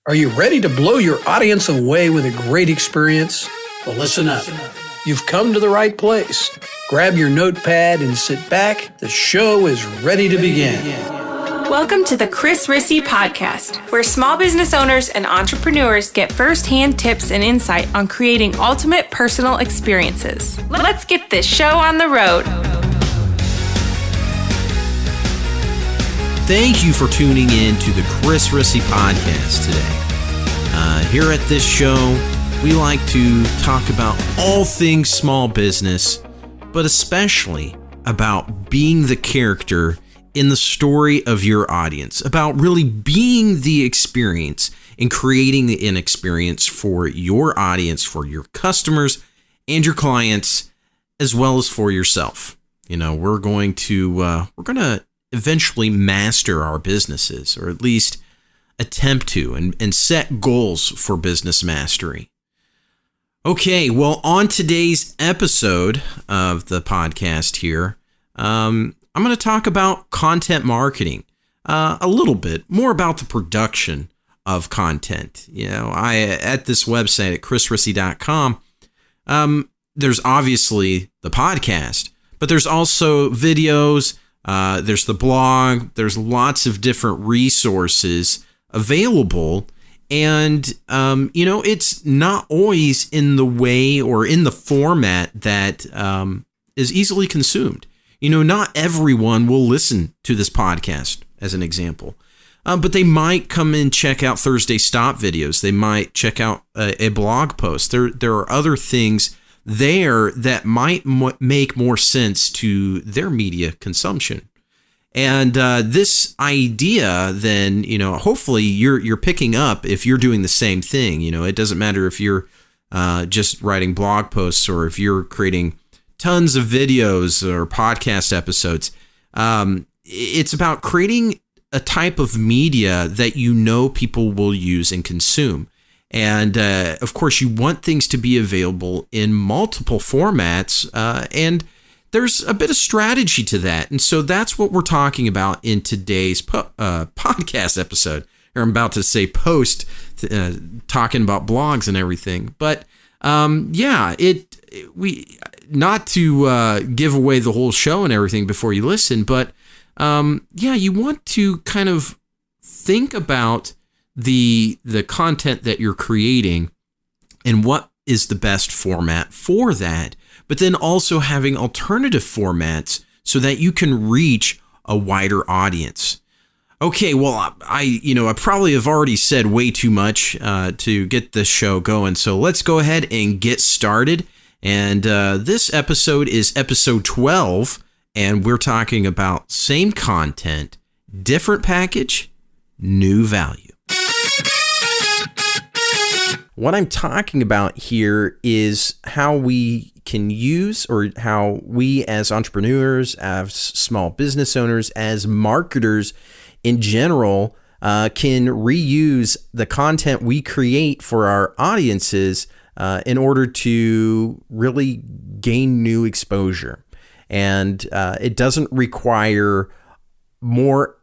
Are you ready to blow your audience away with a great experience? Well, listen up. You've come to the right place. Grab your notepad and sit back. The show is ready to begin. Welcome to the Chris Rissy Podcast, where small business owners and entrepreneurs get first-hand tips and insight on creating ultimate personal experiences. Let's get this show on the road. Thank you for tuning in to the Chris Rissy Podcast today. Here at this show, we like to talk about all things small business, but especially about being the character in the story of your audience, about really being the experience and creating an experience for your audience, for your customers and your clients, as well as for yourself. You know, we're going to eventually master our businesses, or at least attempt to, and set goals for business mastery. Okay, well, on today's episode of the podcast here, I'm going to talk about content marketing, a little bit more about the production of content. You know, at this website at chrisrissy.com, there's obviously the podcast, but there's also videos. There's the blog. There's lots of different resources available. And, it's not always in the way or in the format that is easily consumed. You know, not everyone will listen to this podcast, as an example. But they might come and check out Thursday Stop videos. They might check out a blog post. There are other things there that might make more sense to their media consumption. And this idea, then, hopefully you're picking up if you're doing the same thing. You know, it doesn't matter if you're just writing blog posts or if you're creating tons of videos or podcast episodes. It's about creating a type of media that people will use and consume. And of course, you want things to be available in multiple formats, and there's a bit of strategy to that. And so that's what we're talking about in today's podcast episode. Or I'm about to say post, talking about blogs and everything. But not to give away the whole show and everything before you listen, but you want to kind of think about the content that you're creating and what is the best format for that, but then also having alternative formats so that you can reach a wider audience. Okay, well, I probably have already said way too much to get this show going, so let's go ahead and get started. And this episode is episode 12, and we're talking about same content, different package, new value. What I'm talking about here is how we can use, or how we as entrepreneurs, as small business owners, as marketers in general, can reuse the content we create for our audiences in order to really gain new exposure. And it doesn't require more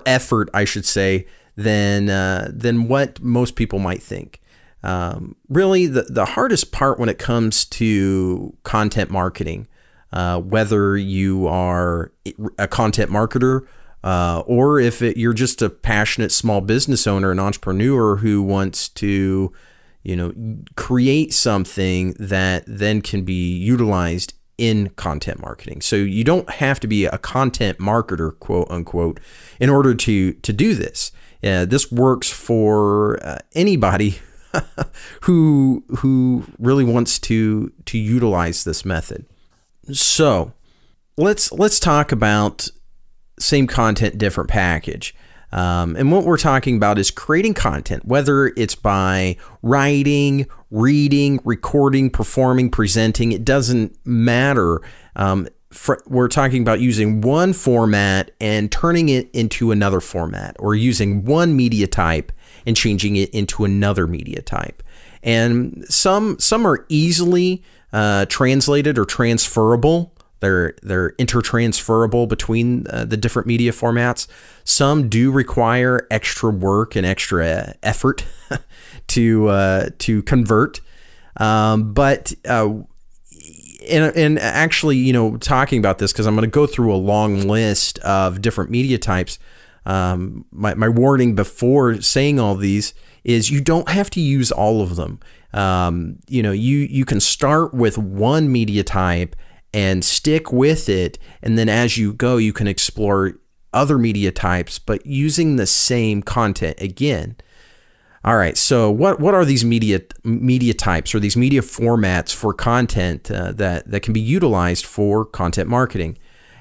effort, I should say, than what most people might think. Really, the hardest part when it comes to content marketing, whether you are a content marketer or if you're just a passionate small business owner, an entrepreneur who wants to, create something that then can be utilized in content marketing. So you don't have to be a content marketer, quote unquote, in order to do this. This works for anybody who really wants to utilize this method. So let's talk about same content, different package. And what we're talking about is creating content, whether it's by writing, reading, recording, performing, presenting. It doesn't matter. We're talking about using one format and turning it into another format, or using one media type and changing it into another media type. And some are easily translated or transferable They're intertransferable between the different media formats. Some do require extra work and extra effort to convert. But actually, talking about this, because I'm going to go through a long list of different media types. My warning before saying all these is you don't have to use all of them. You can start with one media type and stick with it, and then as you go, you can explore other media types, but using the same content again. All right, so what are these media types or these media formats for content that can be utilized for content marketing?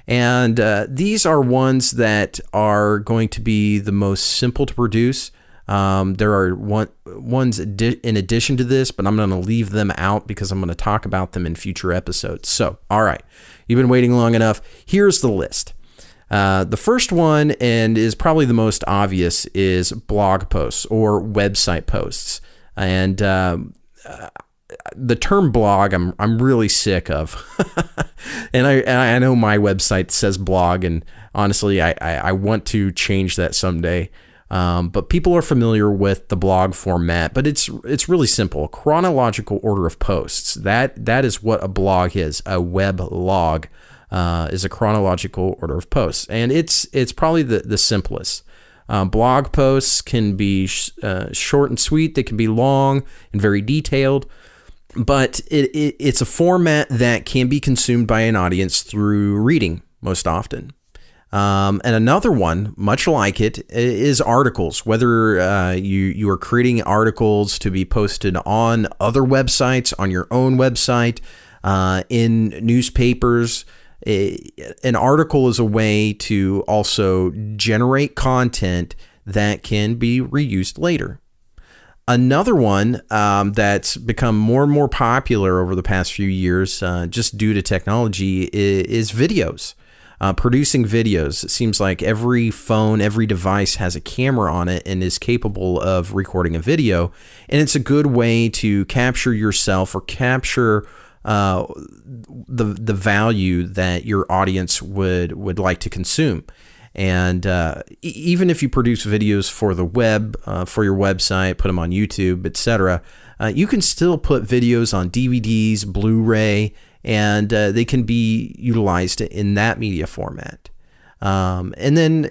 And these are ones that are going to be the most simple to produce. There are ones in addition to this, but I'm going to leave them out because I'm going to talk about them in future episodes. So, all right, you've been waiting long enough. Here's the list. The first one, and is probably the most obvious, is blog posts or website posts. And the term blog, I'm really sick of. And I know my website says blog, and honestly, I want to change that someday. But people are familiar with the blog format, but it's really simple. Chronological order of posts. That is what a blog is. A web log is a chronological order of posts, and it's probably the simplest. Blog posts can be short and sweet. They can be long and very detailed, but it's a format that can be consumed by an audience through reading most often. And another one, much like it, is articles. Whether you are creating articles to be posted on other websites, on your own website, in newspapers, an article is a way to also generate content that can be reused later. Another one that's become more and more popular over the past few years, just due to technology, is videos. Producing videos. It seems like every phone, every device has a camera on it and is capable of recording a video. And it's a good way to capture yourself or capture the value that your audience would like to consume. And even if you produce videos for the web, for your website, put them on YouTube, etc., you can still put videos on DVDs, Blu-ray, and they can be utilized in that media format. And then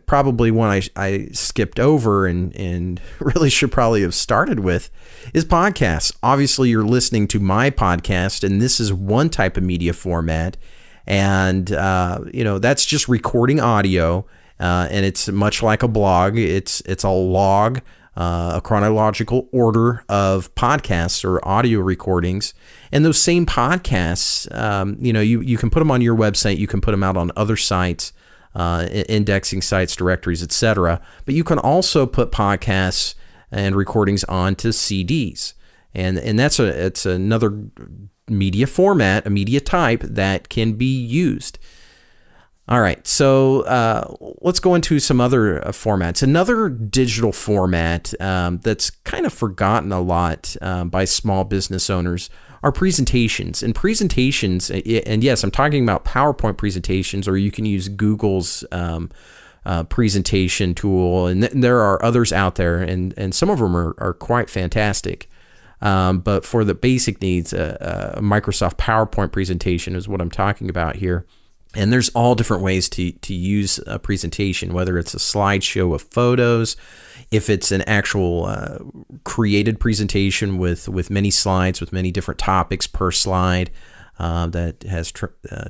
probably one I skipped over and really should probably have started with is podcasts. Obviously, you're listening to my podcast, and this is one type of media format. And, that's just recording audio, and it's much like a blog. It's a log, a chronological order of podcasts or audio recordings. And those same podcasts, you can put them on your website. You can put them out on other sites, indexing sites, directories, etc. But you can also put podcasts and recordings onto CDs. And it's another media format, a media type that can be used. All right, so let's go into some other formats. Another digital format that's kind of forgotten a lot by small business owners are presentations. And presentations, and yes, I'm talking about PowerPoint presentations, or you can use Google's presentation tool, and there are others out there, and some of them are quite fantastic. But for the basic needs, a Microsoft PowerPoint presentation is what I'm talking about here. And there's all different ways to use a presentation, whether it's a slideshow of photos, if it's an actual created presentation with many slides, with many different topics per slide, that has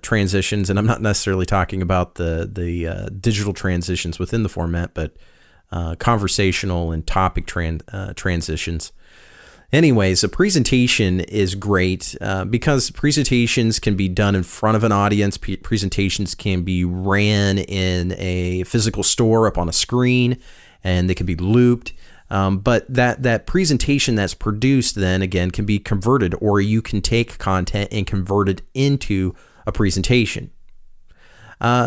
transitions. And I'm not necessarily talking about the digital transitions within the format, but conversational and topic transitions. Anyways, a presentation is great because presentations can be done in front of an audience. Presentations can be ran in a physical store up on a screen, and they can be looped. But that presentation that's produced then, again, can be converted, or you can take content and convert it into a presentation.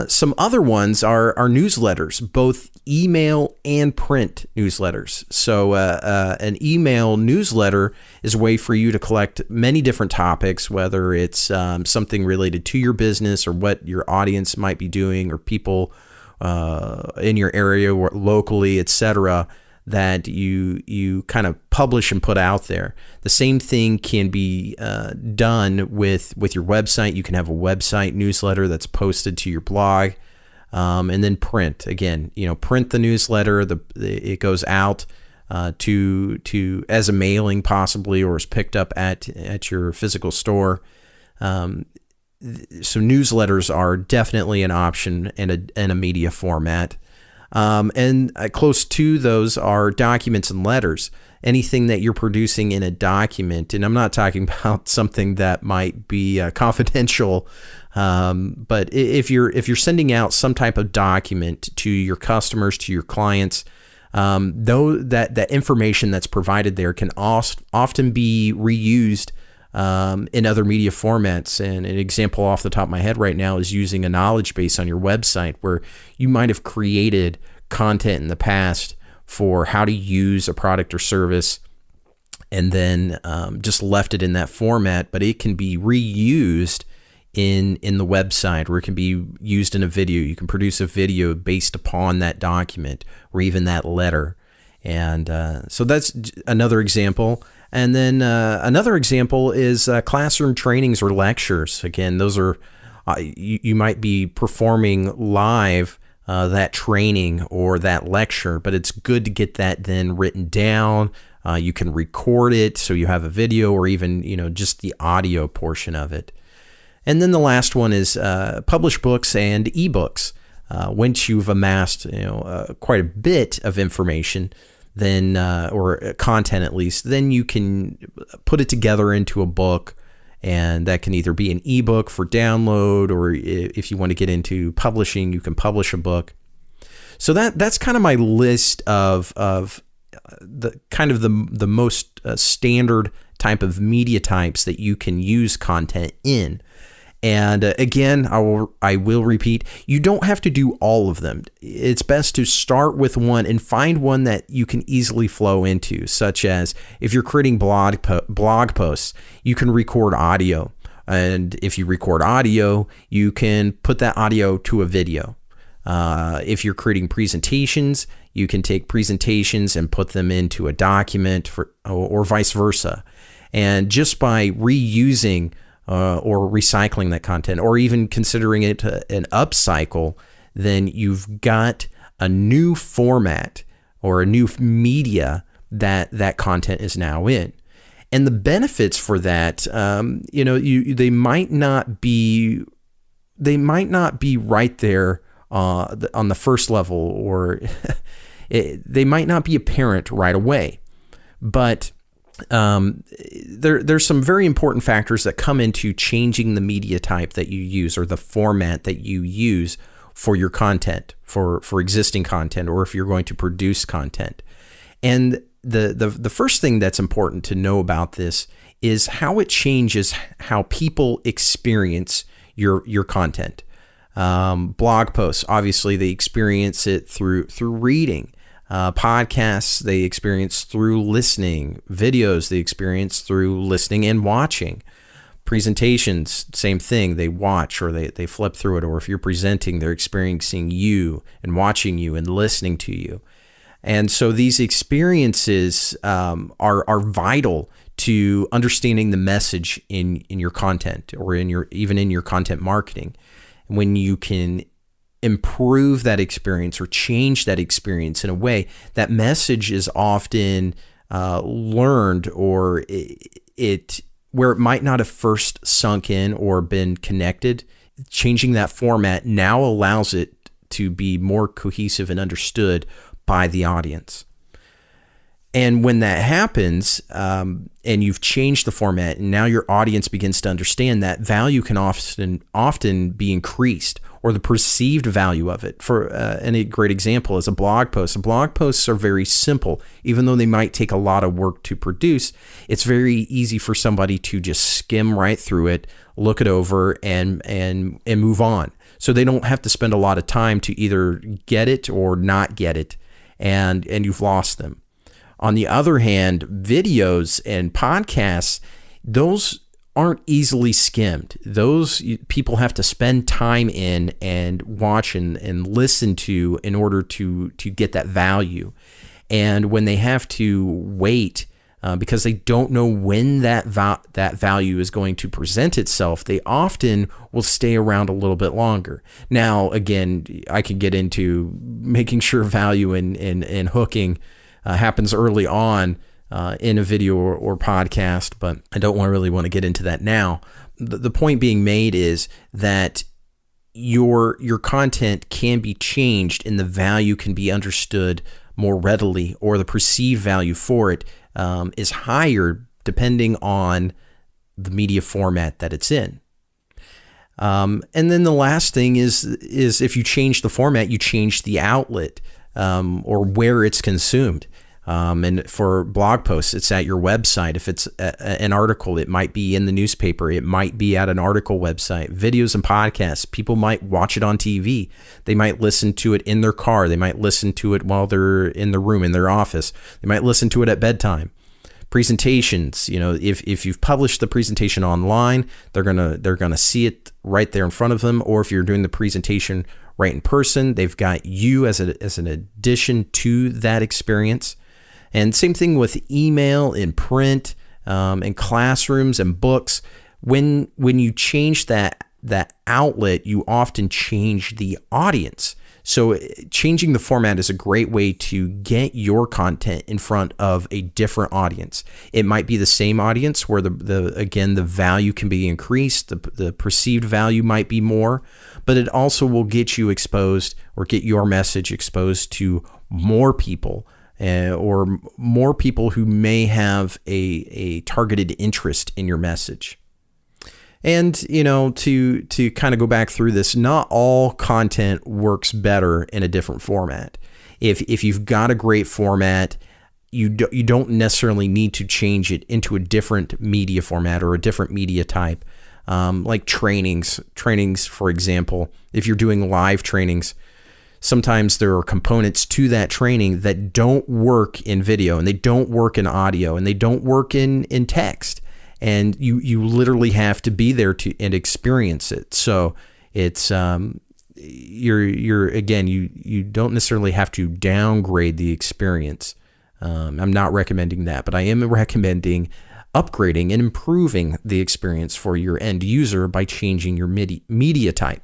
Some other ones are newsletters, both email and print newsletters. So an email newsletter is a way for you to collect many different topics, whether it's something related to your business or what your audience might be doing, or people in your area or locally, etc., that you kind of publish and put out there. The same thing can be done with your website. You can have a website newsletter that's posted to your blog, and then print. Again, print the newsletter. It goes out to as a mailing possibly, or is picked up at your physical store. So newsletters are definitely an option in a media format. And close to those are documents and letters. Anything that you're producing in a document, and I'm not talking about something that might be confidential, but if you're sending out some type of document to your customers, to your clients, though that information that's provided there can often be reused in other media formats. And an example off the top of my head right now is using a knowledge base on your website, where you might have created content in the past for how to use a product or service, and then just left it in that format, but it can be reused in the website, or it can be used in a video. You can produce a video based upon that document or even that letter. And so that's another example. And then another example is classroom trainings or lectures. Again, those are, you might be performing live that training or that lecture, but it's good to get that then written down. You can record it so you have a video, or even, just the audio portion of it. And then the last one is publish books and ebooks. Once you've amassed, quite a bit of information, then or content at least, then you can put it together into a book, and that can either be an ebook for download, or if you want to get into publishing, you can publish a book. So that's kind of my list of the kind of the most standard type of media types that you can use content in. And again, I will repeat, you don't have to do all of them. It's best to start with one and find one that you can easily flow into, such as if you're creating blog posts, you can record audio. And if you record audio, you can put that audio to a video. If you're creating presentations, you can take presentations and put them into a document, or vice versa. And just by reusing or recycling that content, or even considering it an upcycle, then you've got a new format or a new media that content is now in. And the benefits for that, they might not be right there on the first level, or they might not be apparent right away, but there's some very important factors that come into changing the media type that you use, or the format that you use for your content, for existing content, or if you're going to produce content. And the first thing that's important to know about this is how it changes how people experience your content. Blog posts, obviously, they experience it through reading. Podcasts, they experience through listening. Videos, they experience through listening and watching. Presentations, same thing. They watch, or they flip through it. Or if you're presenting, they're experiencing you and watching you and listening to you. And so these experiences are vital to understanding the message in your content, or even in your content marketing. When you can improve that experience or change that experience in a way, that message is often learned, or where it might not have first sunk in or been connected. Changing that format now allows it to be more cohesive and understood by the audience. And when that happens, and you've changed the format, and now your audience begins to understand, that value can often be increased, or the perceived value of it. For a great example is a blog post. Blog posts are very simple. Even though they might take a lot of work to produce, it's very easy for somebody to just skim right through it, look it over, and move on. So they don't have to spend a lot of time to either get it or not get it, and you've lost them. On the other hand, videos and podcasts, those aren't easily skimmed. Those people have to spend time in and watch and listen to in order to get that value. And when they have to wait because they don't know when that value is going to present itself, they often will stay around a little bit longer. Now, again, I could get into making sure value and hooking happens early on in a video or podcast, but I don't really want to get into that now. The point being made is that your content can be changed and the value can be understood more readily, or the perceived value for it is higher depending on the media format that it's in. And then the last thing is if you change the format, you change the outlet or where it's consumed. And for blog posts, it's at your website. If it's an article, it might be in the newspaper. It might be at an article website. Videos and podcasts, people might watch it on TV. They might listen to it in their car. They might listen to it while they're in the room, in their office. They might listen to it at bedtime. Presentations, if you've published the presentation online, they're gonna see it right there in front of them. Or if you're doing the presentation right in person, they've got you as an addition to that experience. And same thing with email and print and classrooms and books. When you change that outlet, you often change the audience. So changing the format is a great way to get your content in front of a different audience. It might be the same audience where the value can be increased, the perceived value might be more, but it also will get you exposed or get your message exposed to more people. Or more people who may have a targeted interest in your message. And, to kind of go back through this, not all content works better in a different format. If you've got a great format, you don't necessarily need to change it into a different media format or a different media type. Like trainings, for example, if you're doing live trainings, sometimes there are components to that training that don't work in video, and they don't work in audio, and they don't work in text. And you literally have to be there and experience it. So it's you don't necessarily have to downgrade the experience. I'm not recommending that, but I am recommending upgrading and improving the experience for your end user by changing your media type.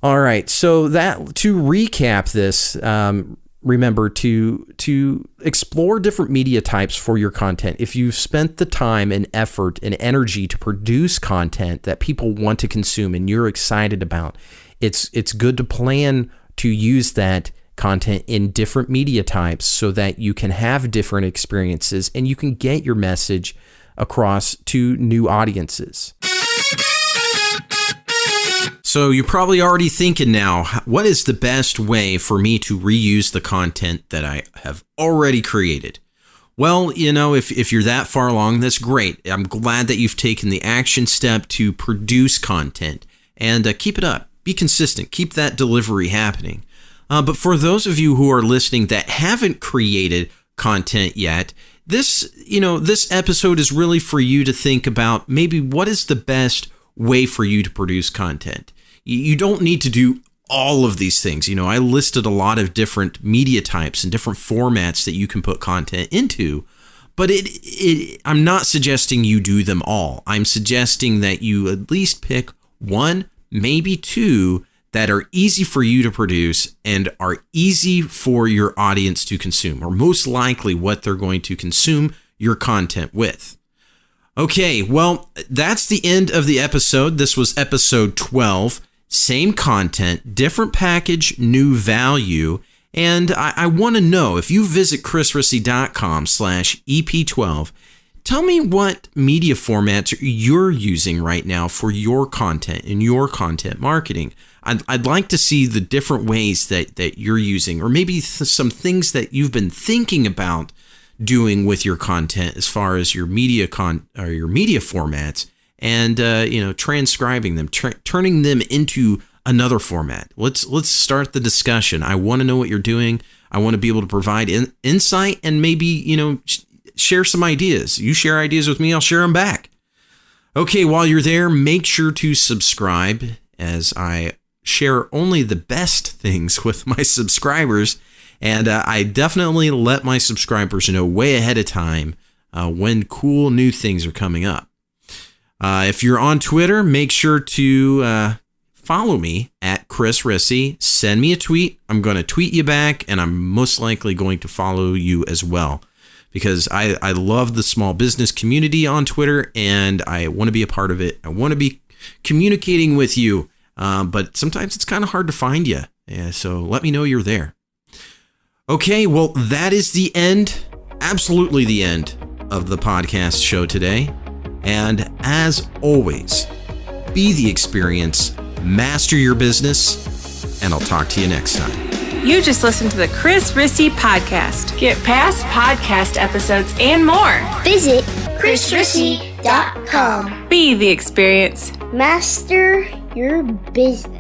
All right, so to recap this, remember to explore different media types for your content. If you've spent the time and effort and energy to produce content that people want to consume and you're excited about, it's good to plan to use that content in different media types so that you can have different experiences and you can get your message across to new audiences. So you're probably already thinking now, what is the best way for me to reuse the content that I have already created? Well, if you're that far along, that's great. I'm glad that you've taken the action step to produce content and keep it up. Be consistent. Keep that delivery happening. But for those of you who are listening that haven't created content yet, this episode is really for you to think about maybe what is the best way for you to produce content. You don't need to do all of these things. I listed a lot of different media types and different formats that you can put content into, but I'm not suggesting you do them all. I'm suggesting that you at least pick one, maybe two that are easy for you to produce and are easy for your audience to consume, or most likely what they're going to consume your content with. Okay, well, that's the end of the episode. This was episode 12. Same content, different package, new value. And I want to know, if you visit chrisrissy.com/EP12, tell me what media formats you're using right now for your content and your content marketing. I'd like to see the different ways that you're using, or maybe some things that you've been thinking about doing with your content as far as your media formats, and transcribing them, turning them into another format. Let's start the discussion. I want to know what you're doing. I want to be able to provide insight and maybe, share some ideas. You share ideas with me, I'll share them back. Okay, while you're there, make sure to subscribe, as I share only the best things with my subscribers. And I definitely let my subscribers know way ahead of time when cool new things are coming up. If you're on Twitter, make sure to follow me at Chris Rissy. Send me a tweet. I'm going to tweet you back, and I'm most likely going to follow you as well, because I love the small business community on Twitter, and I want to be a part of it. I want to be communicating with you, but sometimes it's kind of hard to find you. Yeah, so let me know you're there. Okay, well, that is the end, absolutely the end of the podcast show today. And as always, be the experience, master your business, and I'll talk to you next time. You just listened to the Chris Rissy Podcast. Get past podcast episodes and more. Visit chrisrissy.com. Be the experience. Master your business.